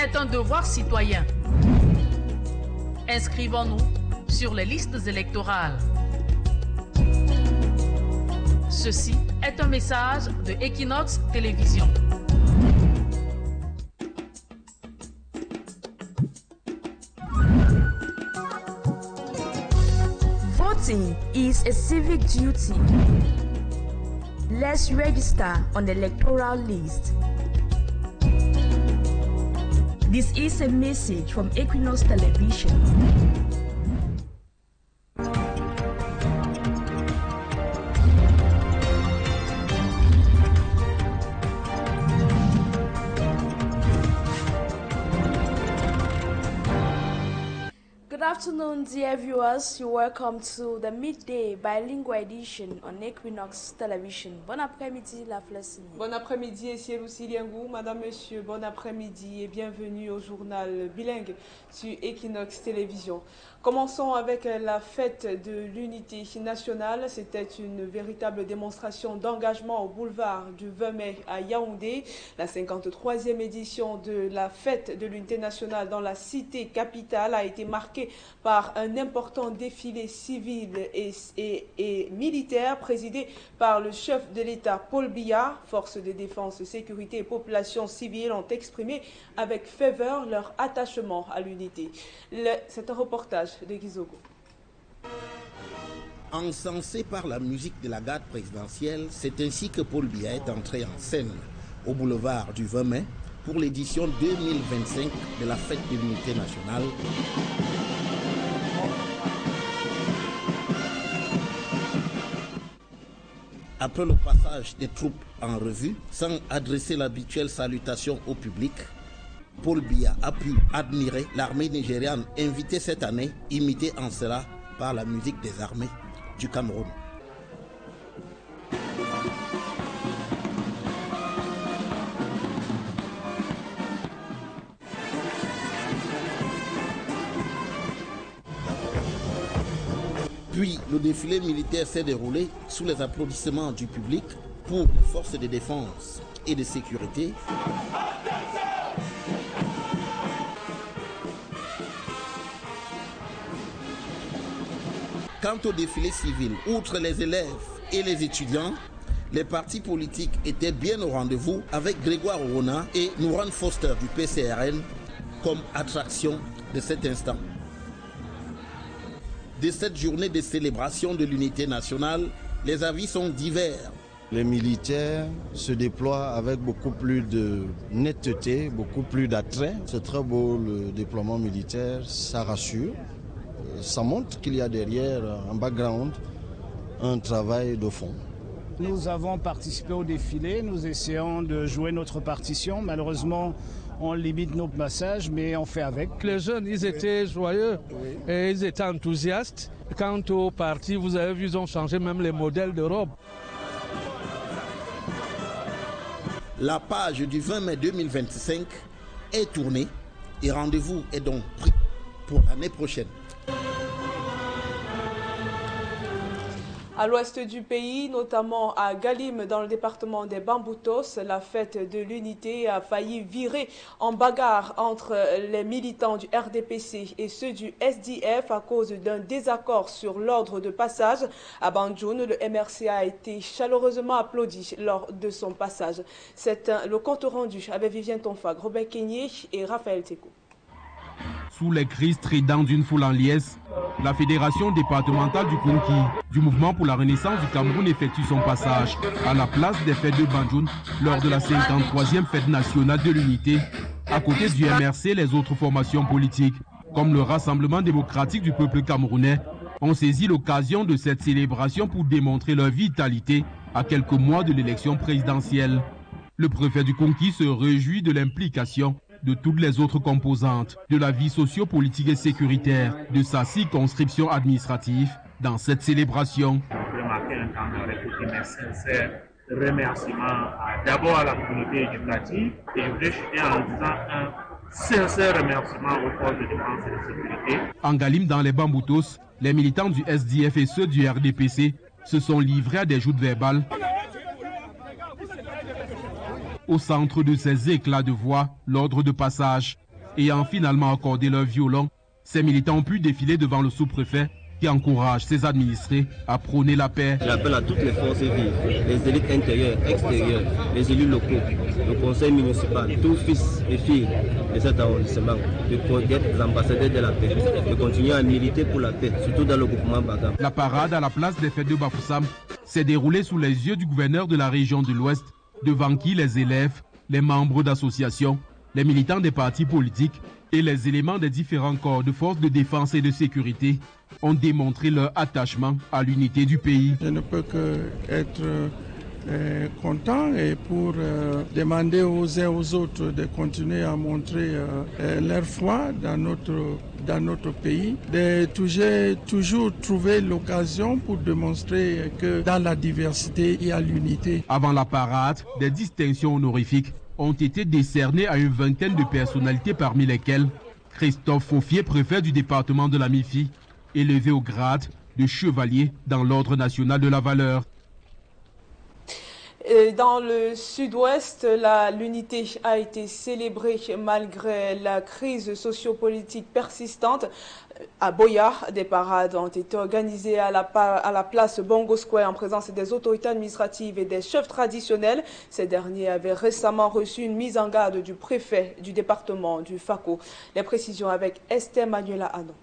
est un devoir citoyen. Inscrivons-nous sur les listes électorales. Ceci est un message de Équinoxe Télévision. Voting is a civic duty. Let's register on the electoral list. This is a message from Équinoxe Television. Good afternoon, dear viewers. You're welcome to the midday bilingual edition on Équinoxe Television. Bon après-midi, la Flessine. Bon après-midi, Essielou Siliangou, Madame, Monsieur, bon après-midi et bienvenue au journal bilingue sur Équinoxe Télévision. Commençons avec la fête de l'unité nationale. C'était une véritable démonstration d'engagement au boulevard du 20 mai à Yaoundé. La 53e édition de la fête de l'unité nationale dans la cité capitale a été marquée par un important défilé civil et militaire présidé par le chef de l'État Paul Biya. Forces de défense, sécurité et population civile ont exprimé avec ferveur leur attachement à l'unité. C'est un reportage de Gizogo. Encensé par la musique de la garde présidentielle, c'est ainsi que Paul Biya est entré en scène au boulevard du 20 mai pour l'édition 2025 de la fête de l'unité nationale. Après le passage des troupes en revue, sans adresser l'habituelle salutation au public, Paul Biya a pu admirer l'armée nigériane invitée cette année, imitée en cela par la musique des armées du Cameroun. Puis le défilé militaire s'est déroulé sous les applaudissements du public pour les forces de défense et de sécurité. Quant au défilé civil, outre les élèves et les étudiants, les partis politiques étaient bien au rendez-vous avec Grégoire Orona et Nouran Foster du PCRN comme attraction de cet instant. De cette journée de célébration de l'unité nationale, les avis sont divers. Les militaires se déploient avec beaucoup plus de netteté, beaucoup plus d'attrait. C'est très beau le déploiement militaire, ça rassure. Ça montre qu'il y a derrière, en background, un travail de fond. Nous avons participé au défilé, nous essayons de jouer notre partition. Malheureusement, on limite nos passages, mais on fait avec. Les jeunes, ils étaient joyeux et ils étaient enthousiastes. Quant aux partis, vous avez vu, ils ont changé même les modèles de robes. La page du 20 mai 2025 est tournée et rendez-vous est donc pris pour l'année prochaine. À l'ouest du pays, notamment à Galim, dans le département des Bamboutos, la fête de l'unité a failli virer en bagarre entre les militants du RDPC et ceux du SDF à cause d'un désaccord sur l'ordre de passage. À Banjoun, le MRC a été chaleureusement applaudi lors de son passage. C'est le compte rendu avec Vivien Tonfag, Robert Kenyé et Raphaël Teko. Sous les cris stridents d'une foule en liesse, la fédération départementale du Konki du mouvement pour la renaissance du Cameroun effectue son passage à la place des fêtes de Banjoun lors de la 53e fête nationale de l'unité. À côté du MRC, les autres formations politiques, comme le Rassemblement démocratique du peuple camerounais, ont saisi l'occasion de cette célébration pour démontrer leur vitalité à quelques mois de l'élection présidentielle. Le préfet du Konki se réjouit de l'implication de toutes les autres composantes de la vie socio-politique et sécuritaire de sa circonscription administrative dans cette célébration. Je voudrais marquer un temps de mes sincères remerciements d'abord à la communauté éducative et je voudrais chuter en disant un sincère remerciement aux forces de défense et de sécurité. En Galim, dans les Bamboutos, les militants du SDF et ceux du RDPC se sont livrés à des joutes verbales. Au centre de ces éclats de voix, l'ordre de passage ayant finalement accordé leur violon, ces militants ont pu défiler devant le sous-préfet qui encourage ses administrés à prôner la paix. J'appelle à toutes les forces vives, les élites intérieures, extérieures, les élus locaux, le conseil municipal, tous fils et filles de cet arrondissement, d'être ambassadeurs de la paix, de continuer à militer pour la paix, surtout dans le groupement Baga. La parade à la place des fêtes de Bafoussam s'est déroulée sous les yeux du gouverneur de la région de l'Ouest, devant qui les élèves, les membres d'associations, les militants des partis politiques et les éléments des différents corps de forces de défense et de sécurité ont démontré leur attachement à l'unité du pays. Je ne peux qu'être content et pour demander aux uns et aux autres de continuer à montrer leur foi dans notre pays, de toujours trouver l'occasion pour démontrer que dans la diversité, il y a l'unité. Avant la parade, des distinctions honorifiques ont été décernées à une vingtaine de personnalités, parmi lesquelles Christophe Faufier, préfet du département de la MIFI, élevé au grade de chevalier dans l'ordre national de la valeur. Dans le sud-ouest, l'unité a été célébrée malgré la crise sociopolitique persistante. À Buea, des parades ont été organisées à la place Bongo Square en présence des autorités administratives et des chefs traditionnels. Ces derniers avaient récemment reçu une mise en garde du préfet du département du Fako. Les précisions avec Esther Manuela Anon.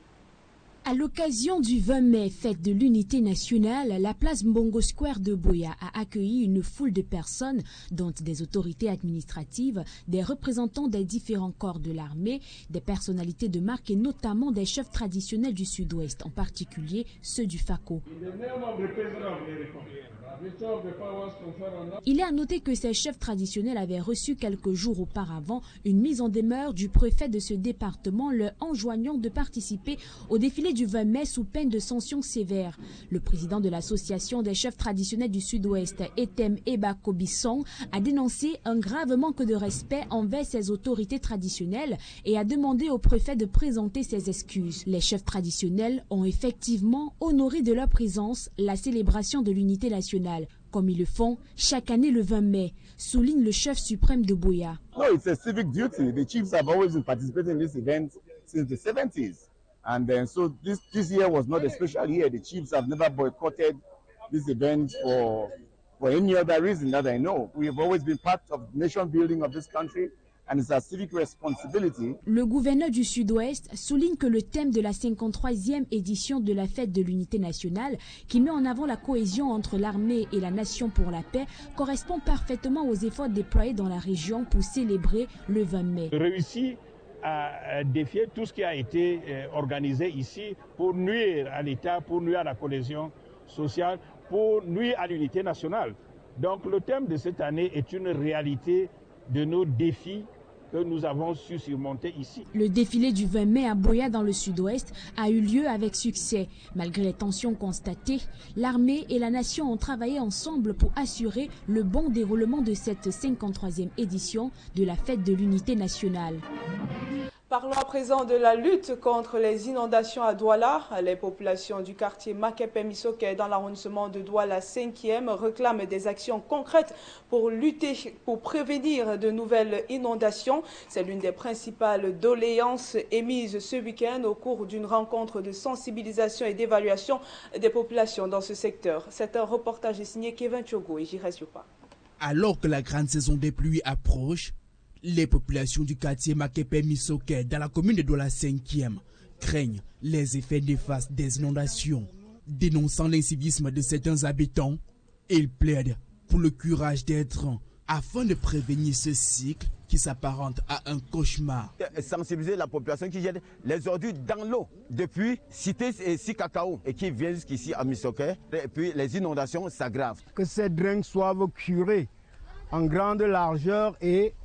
À l'occasion du 20 mai, fête de l'unité nationale, la place Mbongo Square de Buea a accueilli une foule de personnes, dont des autorités administratives, des représentants des différents corps de l'armée, des personnalités de marque et notamment des chefs traditionnels du sud-ouest, en particulier ceux du Fako. Il est à noter que ces chefs traditionnels avaient reçu quelques jours auparavant une mise en demeure du préfet de ce département leur enjoignant de participer au défilé du 20 mai sous peine de sanctions sévères. Le président de l'association des chefs traditionnels du sud-ouest, Etem Eba Kobisson, a dénoncé un grave manque de respect envers ses autorités traditionnelles et a demandé au préfet de présenter ses excuses. Les chefs traditionnels ont effectivement honoré de leur présence la célébration de l'unité nationale, comme ils le font chaque année le 20 mai, souligne le chef suprême de Buea. No, it's a civic duty. The chiefs have always been participating in this event since the 70s. And then so this year was not a special year. The chiefs have never boycotted this event for any other reason that I know. We have always been part of the nation building of this country. And it's a civic responsibility. Le gouverneur du Sud-Ouest souligne que le thème de la 53e édition de la fête de l'unité nationale, qui met en avant la cohésion entre l'armée et la nation pour la paix, correspond parfaitement aux efforts déployés dans la région pour célébrer le 20 mai. Réussi à défier tout ce qui a été organisé ici pour nuire à l'État, pour nuire à la cohésion sociale, pour nuire à l'unité nationale. Donc le thème de cette année est une réalité de nos défis que nous avons su surmonter ici. Le défilé du 20 mai à Buea dans le sud-ouest a eu lieu avec succès. Malgré les tensions constatées, l'armée et la nation ont travaillé ensemble pour assurer le bon déroulement de cette 53e édition de la fête de l'unité nationale. Parlons à présent de la lutte contre les inondations à Douala. Les populations du quartier Makepe-Misoke dans l'arrondissement de Douala 5e réclament des actions concrètes pour lutter, pour prévenir de nouvelles inondations. C'est l'une des principales doléances émises ce week-end au cours d'une rencontre de sensibilisation et d'évaluation des populations dans ce secteur. C'est un reportage signé Kevin Tiogo et Jires Yopa. Alors que la grande saison des pluies approche, les populations du quartier Makepe-Misoke dans la commune de Douala 5e craignent les effets néfastes des inondations. Dénonçant l'incivisme de certains habitants, ils plaident pour le curage des trains afin de prévenir ce cycle qui s'apparente à un cauchemar. Sensibiliser la population qui jette les ordures dans l'eau depuis Cité et Sikakao et qui vient jusqu'ici à Misoke, et puis les inondations s'aggravent. Que ces drains soient curés en grande largeur et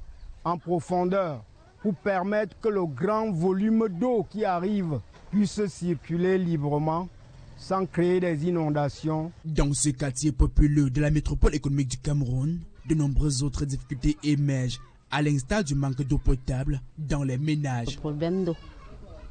en profondeur pour permettre que le grand volume d'eau qui arrive puisse circuler librement sans créer des inondations. Dans ce quartier populeux de la métropole économique du Cameroun, de nombreuses autres difficultés émergent, à l'instar du manque d'eau potable dans les ménages.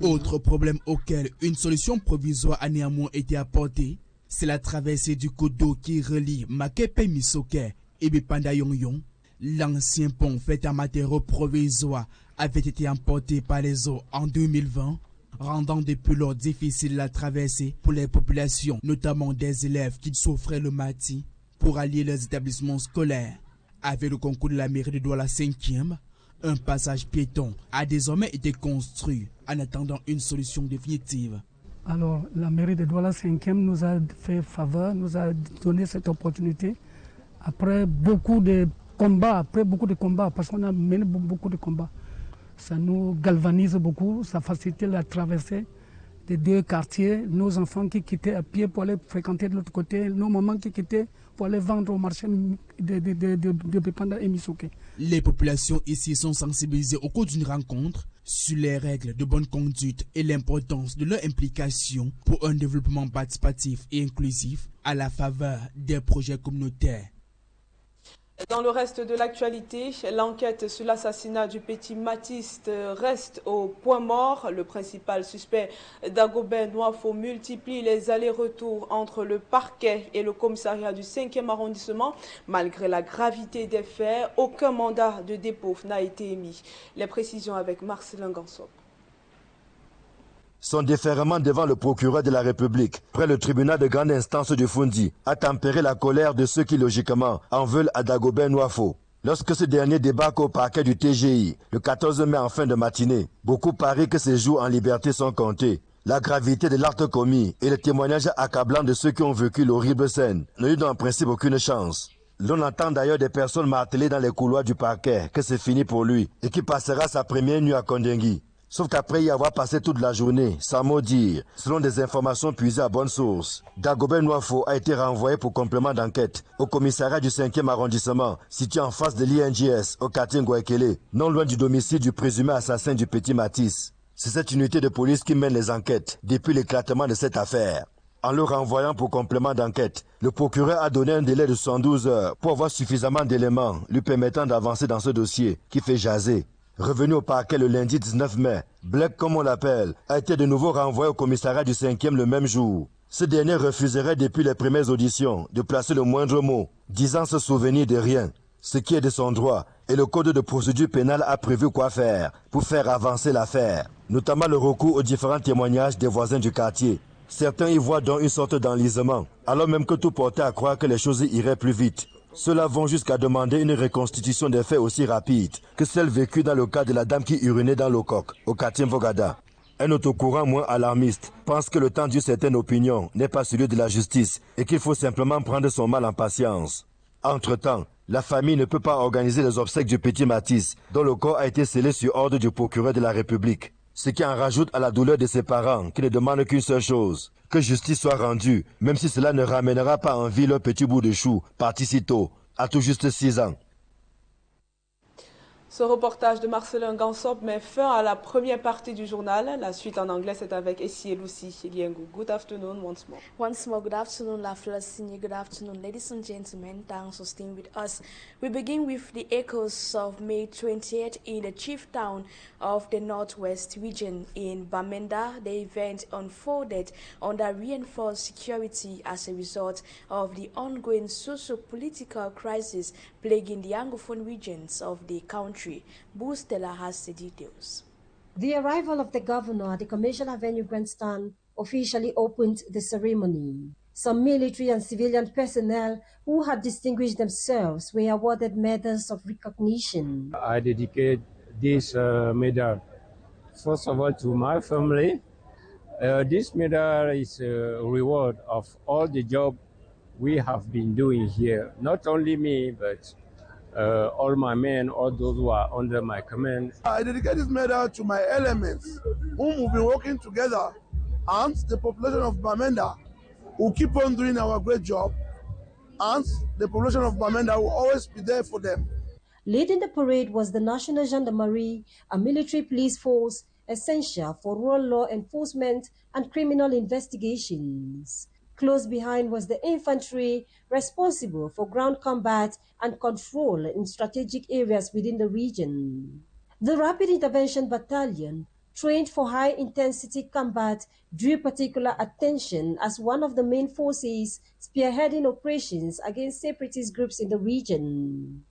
Autre problème auquel une solution provisoire a néanmoins été apportée, c'est la traversée du cours d'eau qui relie Makepe-Misoke et Bepanda-Yongyong. L'ancien pont fait en matériaux provisoires avait été emporté par les eaux en 2020, rendant depuis lors difficile la traversée pour les populations, notamment des élèves qui souffraient le matin pour allier les établissements scolaires. Avec le concours de la mairie de Douala 5e, un passage piéton a désormais été construit en attendant une solution définitive. Alors, la mairie de Douala 5e nous a fait faveur, nous a donné cette opportunité. Après beaucoup de combats, parce qu'on a mené beaucoup de combats, ça nous galvanise beaucoup, ça facilite la traversée des deux quartiers. Nos enfants qui quittaient à pied pour aller fréquenter de l'autre côté, nos mamans qui quittaient pour aller vendre au marché de Bamenda et Misoké. Les populations ici sont sensibilisées au cours d'une rencontre sur les règles de bonne conduite et l'importance de leur implication pour un développement participatif et inclusif à la faveur des projets communautaires. Dans le reste de l'actualité, l'enquête sur l'assassinat du petit Matiste reste au point mort. Le principal suspect d'Agobin Noafo multiplie les allers-retours entre le parquet et le commissariat du 5e arrondissement. Malgré la gravité des faits, aucun mandat de dépôt n'a été émis. Les précisions avec Marcelin Gansop. Son déferrement devant le procureur de la République, près le tribunal de grande instance du Fundi, a tempéré la colère de ceux qui, logiquement, en veulent à Dagobin Noafo. Lorsque ce dernier débarque au parquet du TGI, le 14 mai en fin de matinée, beaucoup parient que ses jours en liberté sont comptés. La gravité de l'acte commis et le témoignage accablant de ceux qui ont vécu l'horrible scène ne lui donnent en principe aucune chance. L'on entend d'ailleurs des personnes martelées dans les couloirs du parquet que c'est fini pour lui et qui passera sa première nuit à Kondengui. Sauf qu'après y avoir passé toute la journée, sans mot dire, selon des informations puisées à bonne source, Dagobin Noafo a été renvoyé pour complément d'enquête au commissariat du 5e arrondissement, situé en face de l'INGS, au quartier Ngouekele, non loin du domicile du présumé assassin du petit Matisse. C'est cette unité de police qui mène les enquêtes depuis l'éclatement de cette affaire. En le renvoyant pour complément d'enquête, le procureur a donné un délai de 112 heures pour avoir suffisamment d'éléments lui permettant d'avancer dans ce dossier qui fait jaser. Revenu au parquet le lundi 19 mai, Black, comme on l'appelle, a été de nouveau renvoyé au commissariat du 5e le même jour. Ce dernier refuserait depuis les premières auditions de placer le moindre mot, disant se souvenir de rien, ce qui est de son droit, et le code de procédure pénale a prévu quoi faire pour faire avancer l'affaire, notamment le recours aux différents témoignages des voisins du quartier. Certains y voient donc une sorte d'enlisement, alors même que tout portait à croire que les choses iraient plus vite. Ceux-là vont jusqu'à demander une reconstitution des faits aussi rapide que celle vécue dans le cas de la dame qui urinait dans le coq, au quartier Vogada. Un autre courant moins alarmiste pense que le temps d'une certaine opinion n'est pas celui de la justice et qu'il faut simplement prendre son mal en patience. Entre-temps, la famille ne peut pas organiser les obsèques du petit Matisse, dont le corps a été scellé sur ordre du procureur de la République. Ce qui en rajoute à la douleur de ses parents qui ne demandent qu'une seule chose, que justice soit rendue, même si cela ne ramènera pas en vie leur petit bout de chou, parti si tôt, à tout juste 6 ans. Ce reportage de Marcelin Gansop met fin à la première partie du journal. La suite en anglais, c'est avec Essie et Lucie Liengu. Good afternoon once more. Once more, good afternoon, La Flacine. Good afternoon, ladies and gentlemen. Thanks for staying with us. We begin with the echoes of May 28th in the chief town of the Northwest region in Bamenda. The event unfolded under reinforced security as a result of the ongoing socio-political crisis plaguing the Anglophone regions of the country. Stella has the details. The arrival of the governor at the Commercial Avenue Grandstand officially opened the ceremony. Some military and civilian personnel who had distinguished themselves were awarded medals of recognition. I dedicate this medal, first of all, to my family. This medal is a reward of all the job we have been doing here. Not only me, but all my men, all those who are under my command. I dedicate this medal to my elements, whom we've been working together, and the population of Bamenda, who keep on doing our great job, and the population of Bamenda will always be there for them. Leading the parade was the National Gendarmerie, a military police force essential for rural law enforcement and criminal investigations. Close behind was the infantry, responsible for ground combat and control in strategic areas within the region. The Rapid Intervention Battalion, trained for high-intensity combat, drew particular attention as one of the main forces spearheading operations against separatist groups in the region.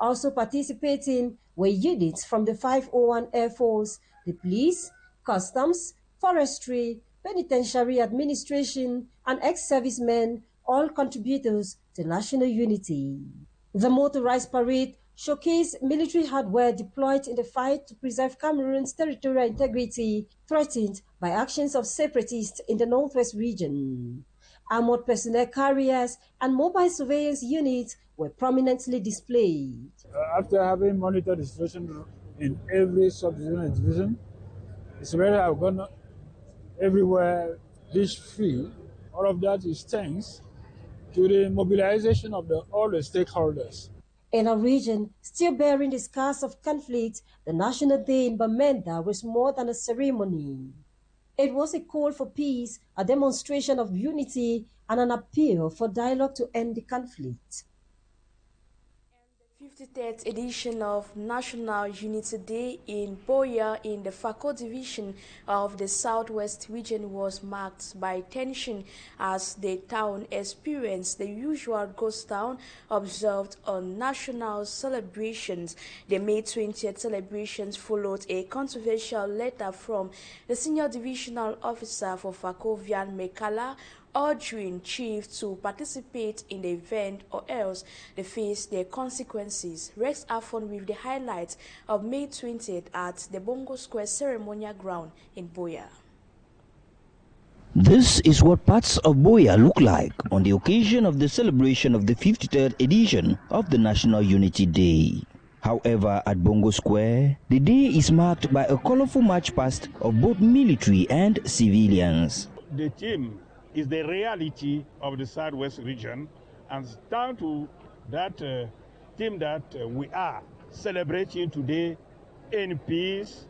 Also participating were units from the 501 Air Force, the police, customs, forestry, penitentiary administration, and ex-servicemen, all contributors to national unity. The motorized parade showcased military hardware deployed in the fight to preserve Cameroon's territorial integrity threatened by actions of separatists in the northwest region. Armored personnel carriers and mobile surveillance units were prominently displayed. After having monitored the situation in every sub-division and division, it's where I've gone everywhere dish-free. All of that is thanks to the mobilization of all the stakeholders. In a region still bearing the scars of conflict, the National Day in Bamenda was more than a ceremony. It was a call for peace, a demonstration of unity, and an appeal for dialogue to end the conflict. 53rd edition of National Unity Day in Buea in the Fako division of the Southwest region was marked by tension as the town experienced the usual ghost town observed on national celebrations. The May 20th celebrations followed a controversial letter from the senior divisional officer for Fako, Vian Mekala, urging chiefs to participate in the event or else they face their consequences. Rex Afon with the highlights of May 20th at the Bongo Square ceremonial ground in Buea. This is what parts of Buea look like on the occasion of the celebration of the 53rd edition of the National Unity Day. However, at Bongo Square, the day is marked by a colorful march past of both military and civilians. The team is the reality of the Southwest region, and down to that team that we are celebrating today in peace,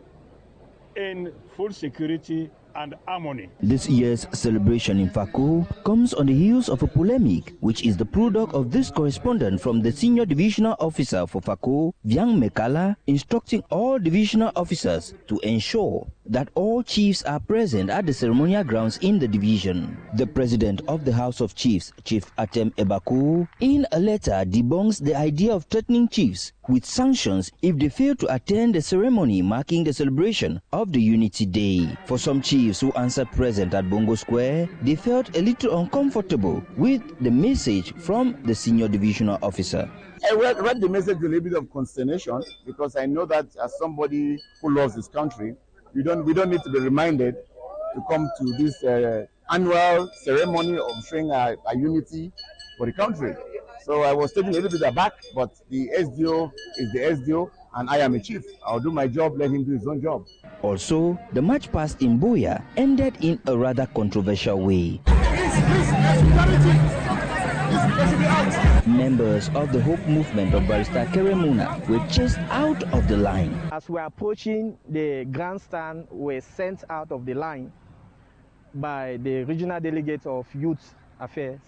in full security and harmony. This year's celebration in Fako comes on the heels of a polemic, which is the product of this correspondent from the senior divisional officer for Fako, Vian Mekala, instructing all divisional officers to ensure that all chiefs are present at the ceremonial grounds in the division. The president of the House of Chiefs, Chief Atem Ebaku, in a letter debunks the idea of threatening chiefs with sanctions if they fail to attend the ceremony marking the celebration of the Unity Day. For some chiefs who answered present at Bongo Square, they felt a little uncomfortable with the message from the senior divisional officer. I read the message with a little bit of consternation because I know that as somebody who loves his country, we don't need to be reminded to come to this annual ceremony of showing a unity for the country. So I was taken a little bit aback, but the SDO is the SDO and I am a chief. I'll do my job, let him do his own job. Also, the march past in Buea ended in a rather controversial way. Members of the Hope Movement of Barrister Keremuna were chased out of the line. As we are approaching the grandstand, we were sent out of the line by the regional delegates of Youth Affairs.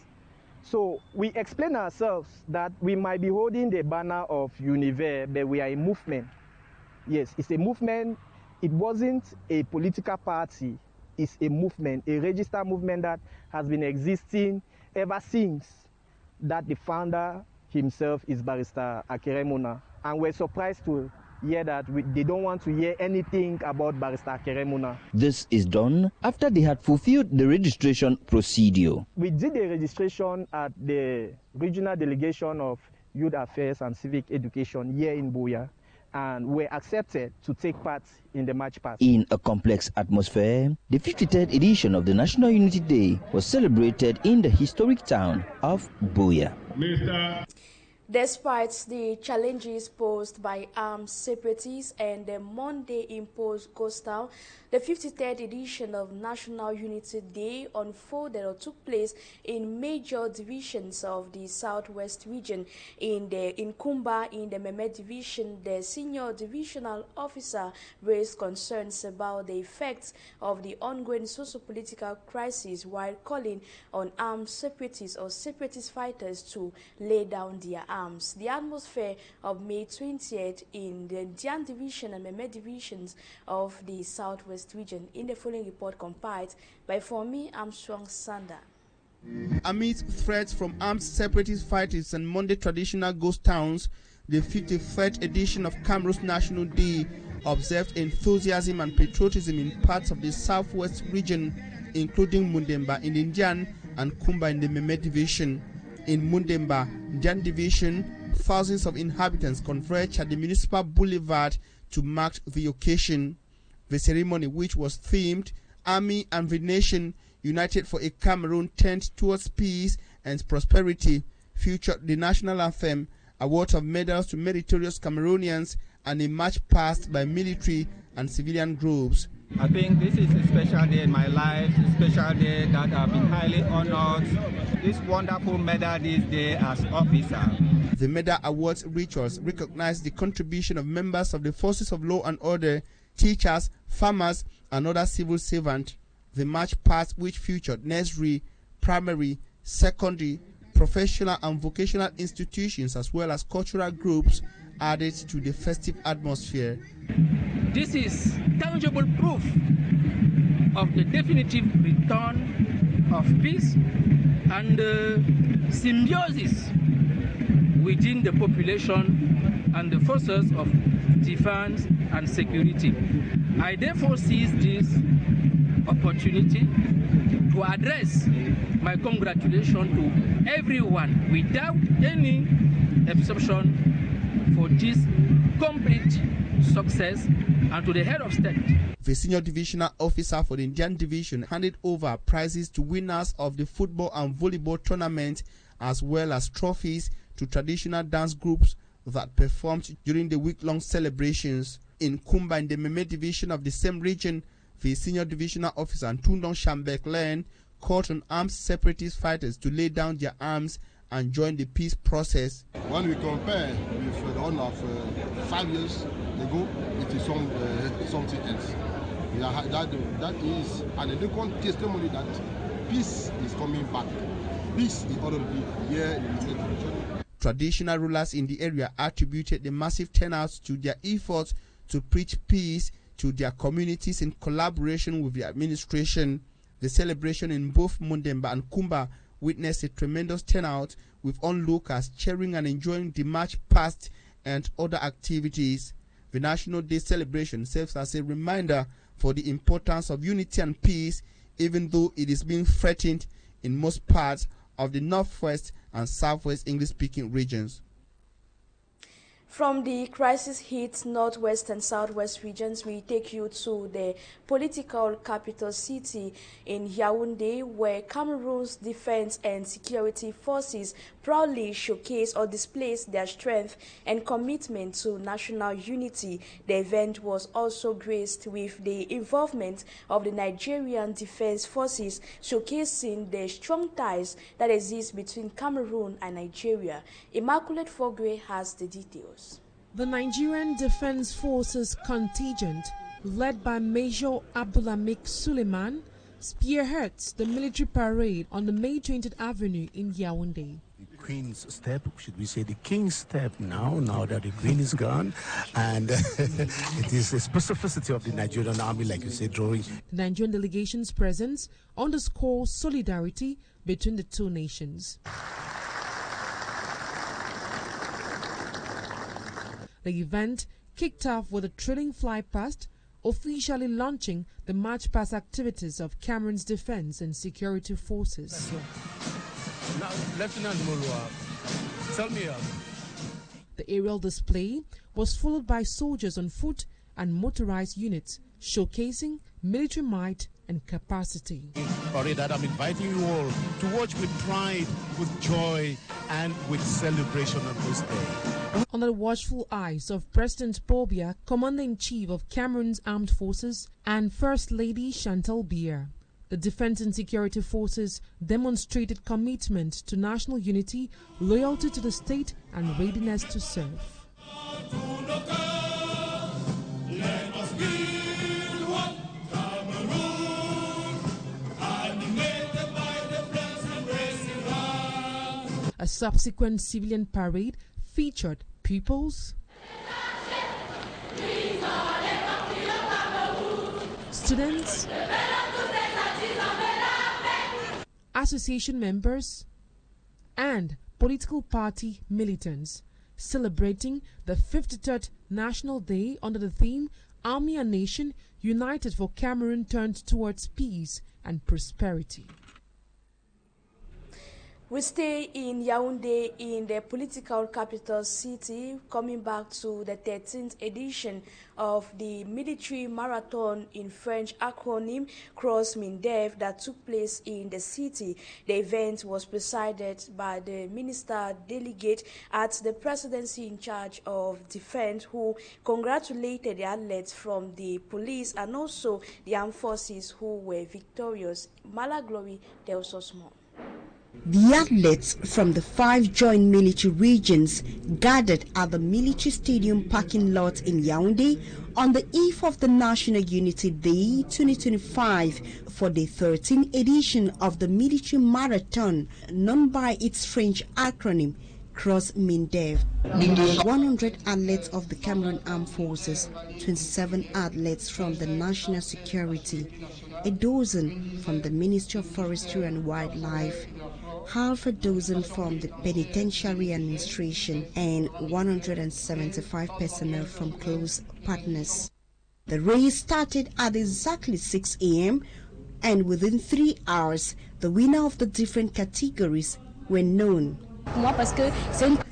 So we explain ourselves that we might be holding the banner of Univer, but we are a movement. Yes, it's a movement. It wasn't a political party. It's a movement, a registered movement that has been existing ever since that the founder himself is Barrister Akeremuna. And we're surprised to hear that they don't want to hear anything about Barrister Akeremuna. This is done after they had fulfilled the registration procedure. We did the registration at the regional delegation of Youth Affairs and Civic Education here in Buea, and were accepted to take part in the march past. In a complex atmosphere, the 53rd edition of the National Unity Day was celebrated in the historic town of Buea. Despite the challenges posed by armed separatists and the Monday-imposed ghost town, the 53rd edition of National Unity Day unfolded or took place in major divisions of the Southwest region. In Kumba, in the Meme division, the senior divisional officer raised concerns about the effects of the ongoing socio-political crisis while calling on armed separatists or separatist fighters to lay down their arms. The atmosphere of May 20th in the Dian division and Meme divisions of the Southwest region in the following report compiled by Formi Armstrong Sander. Amidst threats from armed separatist fighters and Monday traditional ghost towns, the 53rd edition of Cameroon's National Day observed enthusiasm and patriotism in parts of the southwest region, including Mundemba in the Ndian and Kumba in the Meme division. In Mundemba, Ndian division, thousands of inhabitants converged at the municipal boulevard to mark the occasion. The ceremony, which was themed Army and the Nation United for a Cameroon Turned Towards Peace and Prosperity, featured the national anthem, awards of medals to meritorious Cameroonians, and a march past by military and civilian groups. I think this is a special day in my life, a special day that I've been highly honored. This wonderful medal this day as officer. The medal awards rituals recognize the contribution of members of the forces of law and order, teachers, farmers, and other civil servants. The march past, which featured nursery, primary, secondary, professional and vocational institutions as well as cultural groups, added to the festive atmosphere. This is tangible proof of the definitive return of peace and symbiosis within the population and the forces of defense and security. I therefore seize this opportunity to address my congratulations to everyone without any exception for this complete success, and to the head of state. The senior divisional officer for the Indian division handed over prizes to winners of the football and volleyball tournament, as well as trophies to traditional dance groups that performed during the week-long celebrations. In Kumba, in the Meme division of the same region, the senior divisional officer Ntundong Shambek Len called on armed separatist fighters to lay down their arms and join the peace process. When we compare with the one of 5 years ago, it is something else. That is an eloquent testimony that peace is coming back. Peace is already here in the region. Traditional rulers in the area attributed the massive turnouts to their efforts to preach peace to their communities in collaboration with the administration. The celebration in both Mundemba and Kumba witnessed a tremendous turnout, with onlookers cheering and enjoying the march past and other activities. The National Day celebration serves as a reminder for the importance of unity and peace, even though it is being threatened in most parts of the northwest and southwest English-speaking regions. From the crisis-hit northwest and southwest regions, we take you to the political capital city in Yaounde, where Cameroon's defense and security forces proudly showcase or displays their strength and commitment to national unity. The event was also graced with the involvement of the Nigerian Defense Forces, showcasing the strong ties that exist between Cameroon and Nigeria. Immaculate Fogwe has the details. The Nigerian Defense Forces contingent, led by Major Abdulhamid Suleiman, spearheads the military parade on the May 20th Avenue in Yaounde. The Queen's step, should we say the King's step now that the Queen is gone, and it is the specificity of the Nigerian army, like you said, drawing. The Nigerian delegation's presence underscores solidarity between the two nations. The event kicked off with a thrilling fly past, officially launching the march past activities of Cameroon's defense and security forces. Now, Lieutenant Molua, tell me. The aerial display was followed by soldiers on foot and motorized units, showcasing military might and capacity. Sorry that I'm inviting you all to watch with pride, with joy, and with celebration on this day. Under the watchful eyes of President Buea, Commander-in-Chief of Cameroon's Armed Forces, and First Lady Chantal Biya, the Defense and Security Forces demonstrated commitment to national unity, loyalty to the state, and readiness to serve. A subsequent civilian parade featured pupils, students, association members, and political party militants, celebrating the 53rd National Day under the theme Army and Nation United for Cameroon Turned Towards Peace and Prosperity. We stay in Yaounde, in the political capital city, coming back to the 13th edition of the military marathon in French acronym Cross Mindev that took place in the city. The event was presided by the minister delegate at the presidency in charge of defense, who congratulated the athletes from the police and also the armed forces who were victorious. Mala Glory tells us more. The athletes from the 5 joint military regions gathered at the military stadium parking lot in Yaounde on the eve of the National Unity Day 2025 for the 13th edition of the military marathon, known by its French acronym Cross Mindev. 100 athletes of the Cameroon Armed Forces, 27 athletes from the National Security, a dozen from the Ministry of Forestry and Wildlife, half a dozen from the Penitentiary Administration, and 175 personnel from close partners. The race started at exactly 6 a.m. and within 3 hours, the winner of the different categories were known.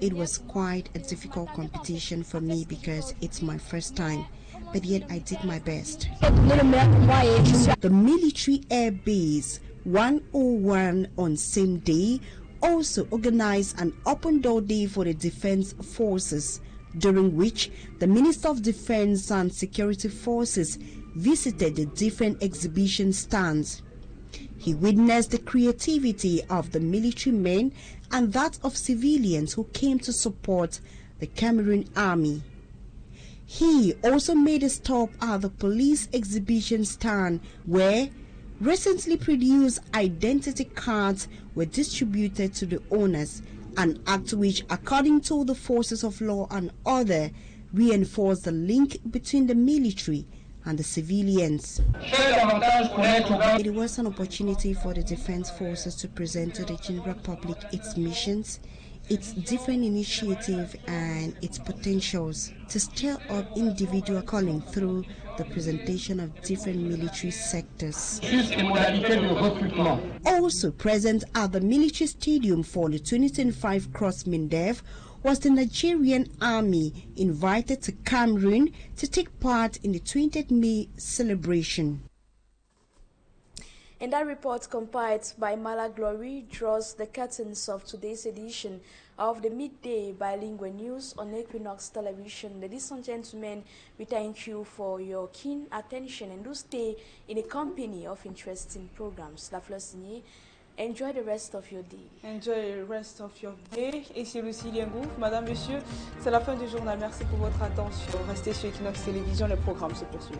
It was quite a difficult competition for me because it's my first time, but yet I did my best. The military air base 101 on same day also organized an open door day for the defense forces, during which the Minister of Defense and Security Forces visited the different exhibition stands. He witnessed the creativity of the military men and that of civilians who came to support the Cameroon Army. He also made a stop at the police exhibition stand, where recently produced identity cards were distributed to the owners, an act which, according to the forces of law and order, reinforced the link between the military and the civilians. It was an opportunity for the defense forces to present to the general public its missions, its different initiatives and its potentials, to stir up individual calling through the presentation of different military sectors. Also present at the military stadium for the 2025 Cross Mindev was the Nigerian Army, invited to Cameroon to take part in the 20th May celebration. And that report, compiled by Mala Glory, draws the curtains of today's edition of the midday bilingual news on Équinoxe Television. Ladies and gentlemen, we thank you for your keen attention and do stay in a company of interesting programs. La Fleur Signée, enjoy the rest of your day. Enjoy the rest of your day. Et c'est Lucie Liengou. Madame, Monsieur, c'est la fin du journal. Merci pour votre attention. Restez sur Équinoxe Télévision, les programmes se poursuivent.